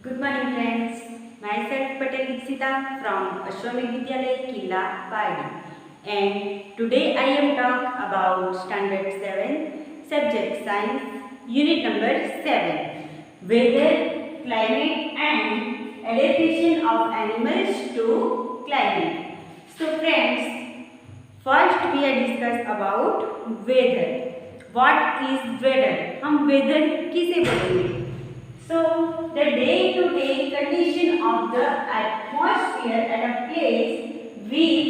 Good morning friends. Myself Patel Dixita from Ashwamedh Vidyalaya Killa Padi, and today I am talk about standard 7 subject science unit number 7 weather, climate and adaptation of animals to climate. So friends, first we are discuss about weather. What is weather? हम weather किसे बोलेंगे? So, the day-to-day condition of the atmosphere at a place with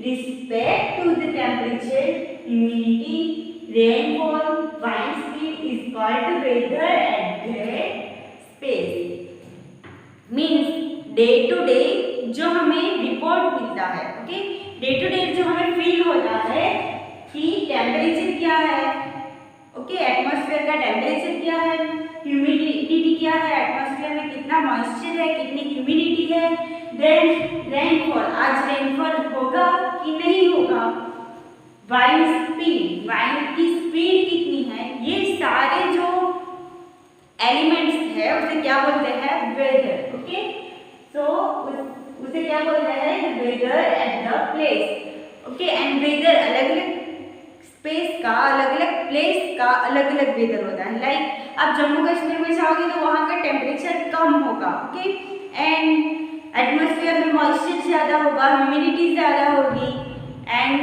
respect to the temperature, humidity, rainfall, wind speed is called weather at that space. Means day-to-day जो हमें report मिलता है, okay? day-to-day जो हमें feel होता है कि temperature क्या है, ओके? एटमॉस्फेयर का टेम्परेचर क्या है, ह्यूमिडिटी क्या है, एटमॉस्फेयर में कितना मॉइस्चर है, कितनी ह्यूमिडिटी है, देन रेनफॉल, आज रेनफॉल होगा कि नहीं होगा, वाइंड स्पीड, वाइंड की स्पीड कितनी है, ये सारे जो एलिमेंट्स है उसे क्या बोलते हैं? Weather, okay? सो उसे क्या बोलते हैं? Weather at the place, okay? And weather अलग अलग स्पेस का, अलग अलग प्लेस का अलग अलग वेदर होता है. लाइक आप जम्मू कश्मीर में जाओगे तो वहाँ का टेम्परेचर कम होगा, ओके? एंड एटमॉस्फेयर में मॉइस्चर ज़्यादा होगा, ह्यूमिडिटी ज़्यादा होगी, एंड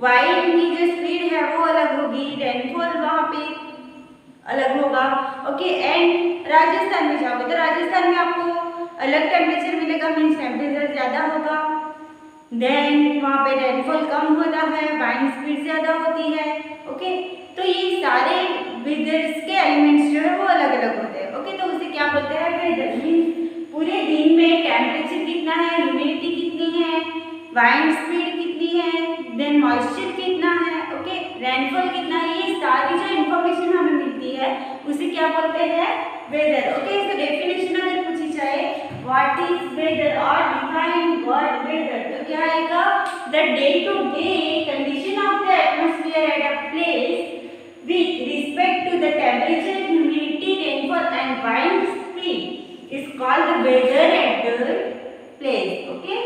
वाइंड की जो स्पीड है वो अलग होगी, रेनफॉल वहाँ पे अलग होगा, ओके? एंड राजस्थान में जाओगे तो राजस्थान में आपको अलग टेम्परेचर मिलेगा, मीन्स टेम्परेचर ज़्यादा होगा, देन वहाँ पे रेनफॉल कम होता है, वाइंड स्पीड ज़्यादा होती है, ओके? तो ये सारे वेदर्स के एलिमेंट्स जो है वो अलग अलग होते हैं, ओके? तो उसे क्या बोलते हैं? वेदर. मीन्स पूरे दिन में टेम्परेचर कितना है, ह्यूमिडिटी कितनी है, वाइंड स्पीड कितनी है, देन मॉइस्चर कितना है, ओके? रेनफॉल कितना है, ये सारी जो इन्फॉर्मेशन हमें मिलती है उसे क्या बोलते हैं? Weather, okay? तो डेफिनेशन अगर पूछी जाए व्हाट इज वेदर और डिफाइन व्हाट वेदर, तो क्या आएगा? The day to day condition of the atmosphere at a place with respect to the temperature, humidity, rainfall and wind speed is called the weather at the place, okay?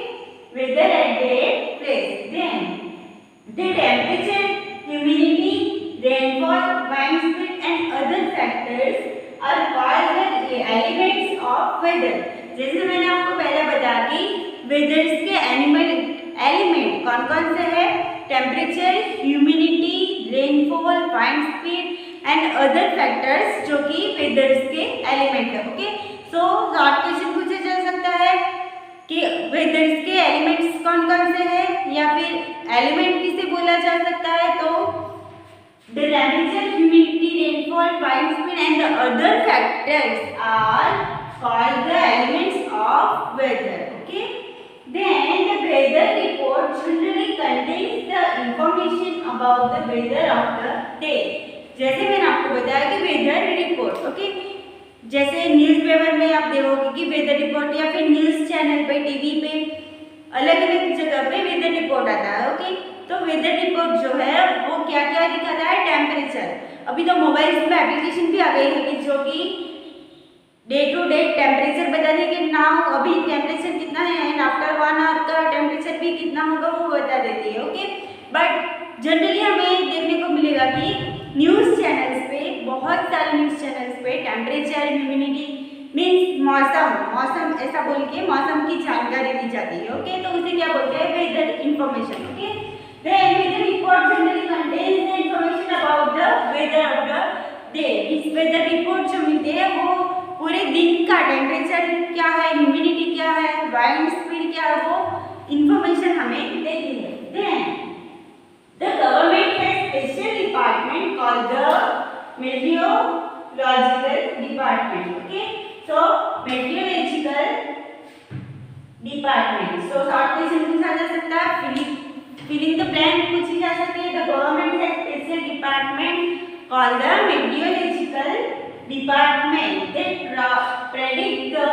Weather at that place. Then the temperature, humidity, rainfall, wind speed and other factors are called the elements of weather. जैसे मैंने आपको पहले बताया कि वेदर्स के element कौन कौन से हैं? Temperature, humidity, rainfall, wind speed and other factors जो कि वेदर्स के एलिमेंट है, ओके? सो शॉर्ट क्वेश्चन पूछा जा सकता है कि वेदर्स के एलिमेंट्स कौन कौन से हैं, या फिर एलिमेंट किसे बोला जा सकता है? तो the temperature, humidity, rainfall, wind speed and the other factors are called the elements of weather, okay? Then the weather report generally contains the information about the weather of the day. जैसे मैंने आपको बताया कि weather report, okay? जैसे newspaper में आप देखोगे कि वेदर रिपोर्ट, या फिर न्यूज़ चैनल पे, टीवी पे अलग अलग जगह पे वेदर रिपोर्ट आता है, ओके? तो वेदर रिपोर्ट जो है वो क्या क्या दिखाता है? टेम्परेचर. अभी तो मोबाइल्स में एप्लीकेशन भी आ गई है जो कि डे टू डे टेम्परेचर बता देगी कि नाउ अभी टेम्परेचर कितना है एंड आफ्टर 1 आवर का टेम्परेचर भी कितना होगा वो बता देती है, ओके? बट जनरली हमें देखने को मिलेगा कि न्यूज़ चैनल्स पे, बहुत सारे न्यूज़ चैनल्स पे टेम्परेचर, ह्यूमिडिटी मीन्स मौसम ऐसा बोल के मौसम की जानकारी दी जाती है, ओके? तो उसे क्या बोलते हैं? Weather information, okay? Then weather report generally contains the information about the weather of the day. इस वेदर रिपोर्ट जो मिलते हैं वो पूरे दिन का टेम्परेचर क्या है, ह्यूमिडिटी क्या है, वाइंड स्पीड क्या है, वो इंफॉर्मेशन हमें देती है. Then the government has special department called the meteorological department, okay? So meteorological department. So short question पूछा जा सकता है, फिलिंग द ब्लैंक पूछी जा सकती है. The government has special department called the meteorological department that predict the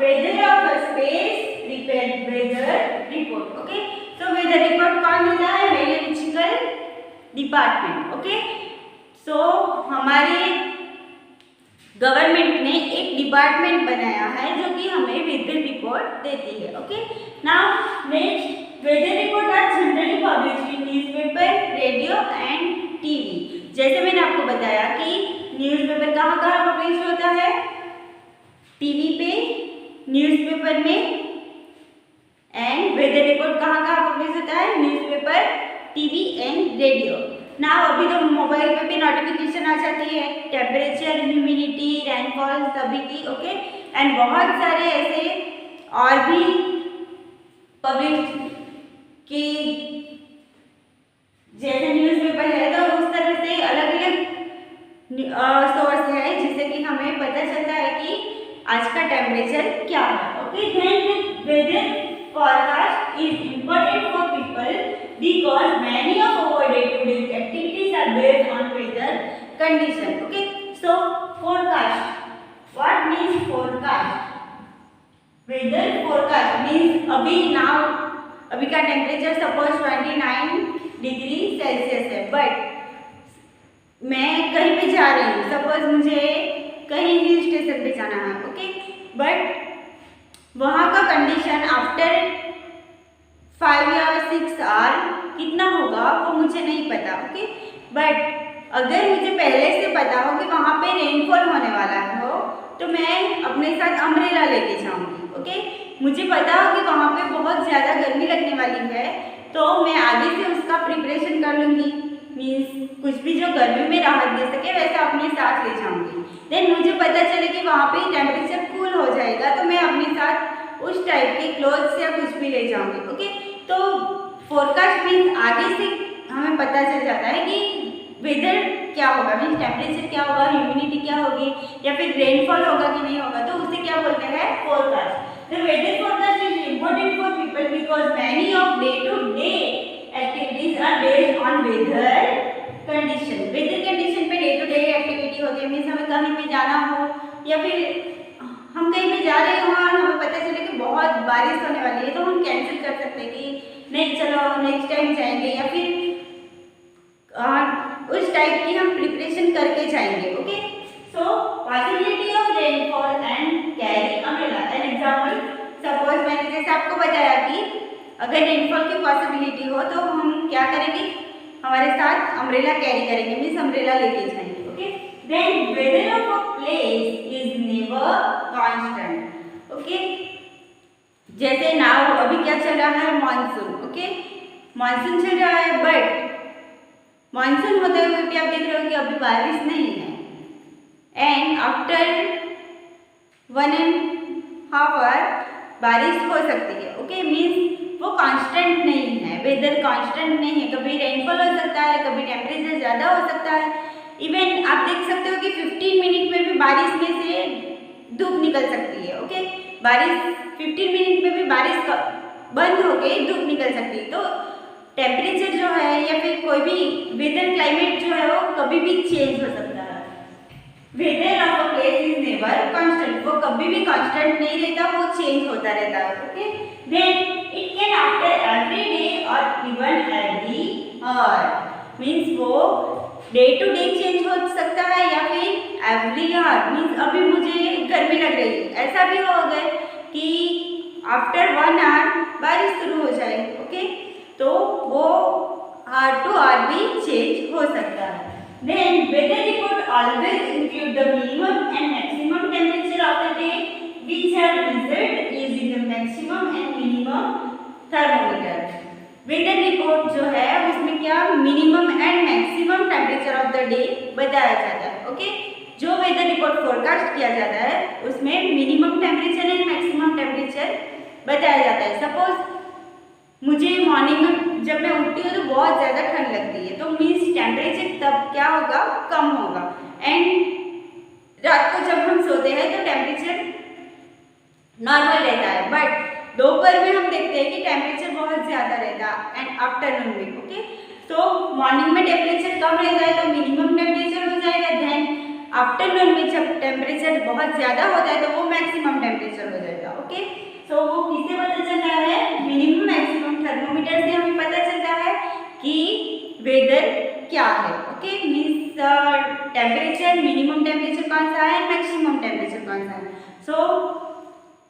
weather of a space. Prepare weather report, okay? So weather report कौन देता है? meteorological department, okay? So हमारे गवर्नमेंट ने एक डिपार्टमेंट बनाया है जो कि हमें वेदर रिपोर्ट देती है। Okay, now next, weather report are generally published in newspaper, radio and TV. जैसे मैंने आपको बताया कि न्यूज़पेपर कहाँ कहाँ पब्लिश होता है, टीवी पे, न्यूज़पेपर में, एंड वेदर रिपोर्ट कहाँ कहाँ पब्लिश होता है, न्यूज़पेपर, टीवी एंड रेडियो। ना अभी तो मोबाइल पे भी नोटिफिकेशन आ जाती है, टेम्परेचर, ह्यूमिडिटी, रेनफॉल सभी की। ओके, एंड बहुत सारे ऐसे और भी पब्लिश की जैसे न्यूज़पेपर है, तो उस तरह से अलग अलग सोर्स है जिससे कि हमें पता चलता है कि आज का टेम्परेचर क्या है। Okay, then weather forecast is important for people because many of our day-to-day activities are based on weather condition. Okay, so forecast. What means forecast? Weather forecast means अभी का टेम्परेचर सपोज 29 डिग्री सेल्सियस है, but मैं कहीं पे जा रही हूँ, suppose मुझे कहीं हिल स्टेशन पे जाना है। ओके, बट वहाँ का कंडीशन आफ्टर 5 या 6 आवर कितना होगा वो मुझे नहीं पता। ओके, बट अगर मुझे पहले से पता हो कि वहाँ पे रेनफॉल होने वाला हो तो मैं अपने साथ अम्ब्रेला लेके जाऊँगी। ओके, मुझे पता हो कि वहाँ पे बहुत ज़्यादा गर्मी लगने वाली है तो मैं आगे से उसका प्रिपरेशन कर लूँगी, मीन्स कुछ भी जो गर्मी में राहत दे सके वैसा अपने साथ ले जाऊँगी। देन मुझे पता चले कि वहाँ पे टेम्परेचर कूल हो जाएगा तो मैं अपने साथ उस टाइप के क्लोथ्स या कुछ भी ले जाऊँगी। ओके, तो फोरकास्ट मीन्स आगे से हमें पता चल जाता है कि वेदर क्या होगा, मीन्स टेम्परेचर क्या होगा, ह्यूमिडिटी क्या होगी या फिर रेनफॉल होगा कि नहीं होगा, तो उसे क्या बोलते हैं, forecast. The weather forecast is important for people because many of day to day activities are based on weather condition. Weather condition पे डे टू डे एक्टिविटी होती है, मीन्स हमें कहीं पे जाना हो या फिर हम कहीं पे जा रहे हो और हमें पता चले कि बहुत बारिश होने वाली है तो हम कैंसिल कर सकते हैं कि नहीं चलो नेक्स्ट टाइम जाएंगे, या फिर उस टाइप की हम प्रिपरेशन करके जाएंगे। Okay, so possibility of rainfall and carry umbrella. An example, suppose मैंने जैसे आपको बताया कि अगर रेनफॉल की पॉसिबिलिटी हो तो हम क्या करेंगे, हमारे साथ अम्ब्रेला कैरी करेंगे, मीन्स अम्ब्रेला लेके जाएंगे। Okay, then weather of a place is never constant. Okay, जैसे नाउ अभी क्या चल रहा है, मानसून। ओके, मानसून चल रहा है, बट मानसून होते हुए भी आप देख रहे हो कि अभी बारिश नहीं है, एंड आफ्टर 1.5 आवर बारिश हो सकती है। ओके, मीन्स वो कांस्टेंट नहीं है, वेदर कांस्टेंट नहीं है, कभी रेनफॉल हो सकता है, कभी टेम्परेचर ज़्यादा हो सकता है। इवन आप देख सकते हो कि 15 मिनट में भी बारिश में से धूप निकल सकती है। ओके, बारिश 15 मिनट में भी बारिश बंद होके धूप निकल सकती है। तो टेम्परेचर जो है या फिर कोई भी वेदर क्लाइमेट जो है वो कभी भी चेंज हो सकता है। Weather of a place is never constant, वो कभी भी कांस्टेंट नहीं रहता, वो चेंज होता रहता है। Okay, then it can after every day और इवन एवरी आवर, मीन्स वो डे टू डे चेंज हो सकता है या फिर एवरी आवर, मीन्स अभी मुझे गर्मी लग रही है, ऐसा भी हो गए कि आफ्टर 1 आवर बारिश शुरू हो जाए। ओके, तो वो आवर टू आवर भी चेंज हो सकता है। Then weather report always include the minimum and maximum temperature of the day which have measured using the maximum and minimum thermometer. Weather report जो है उसमें क्या minimum and maximum temperature of the day बताया जाता है। Okay, जो weather report forecast किया जाता है उसमें minimum temperature and maximum temperature बताया जाता है। सपोज मुझे मॉर्निंग में जब मैं उठती हूँ तो बहुत ज़्यादा ठंड लगती है, तो मीन्स टेम्परेचर तब क्या होगा, कम होगा, एंड रात को जब हम सोते हैं तो टेम्परेचर नॉर्मल रहता है, बट दोपहर में हम देखते हैं कि टेम्परेचर बहुत ज़्यादा रहता है एंड आफ्टरनून में। ओके, तो मॉर्निंग में टेम्परेचर कम रहता है तो मिनिमम टेम्परेचर हो जाएगा, देन आफ्टरनून में जब टेम्परेचर बहुत ज़्यादा होता है तो वो मैक्सिमम टेम्परेचर हो जाएगा। ओके, तो वो किससे पता चलता है, मिनिमम मैक्सिमम थर्मोमीटर से हमें पता चलता है कि वेदर क्या है। Okay, means temperature, minimum temperature कौन सा है, मैक्सिमम टेम्परेचर कौन सा है। सो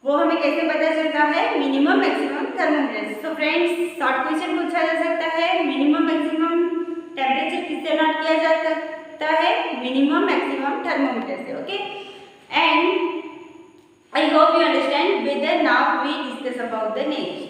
वो हमें कैसे पता चलता है, minimum maximum thermometer. So friends, short question पूछा जा सकता है, मिनिमम मैक्सिमम टेम्परेचर किससे नोट किया जा सकता है, मिनिमम मैक्सिमम थर्मोमीटर से। Okay, and I hope you understand. Whether now we discuss about the next.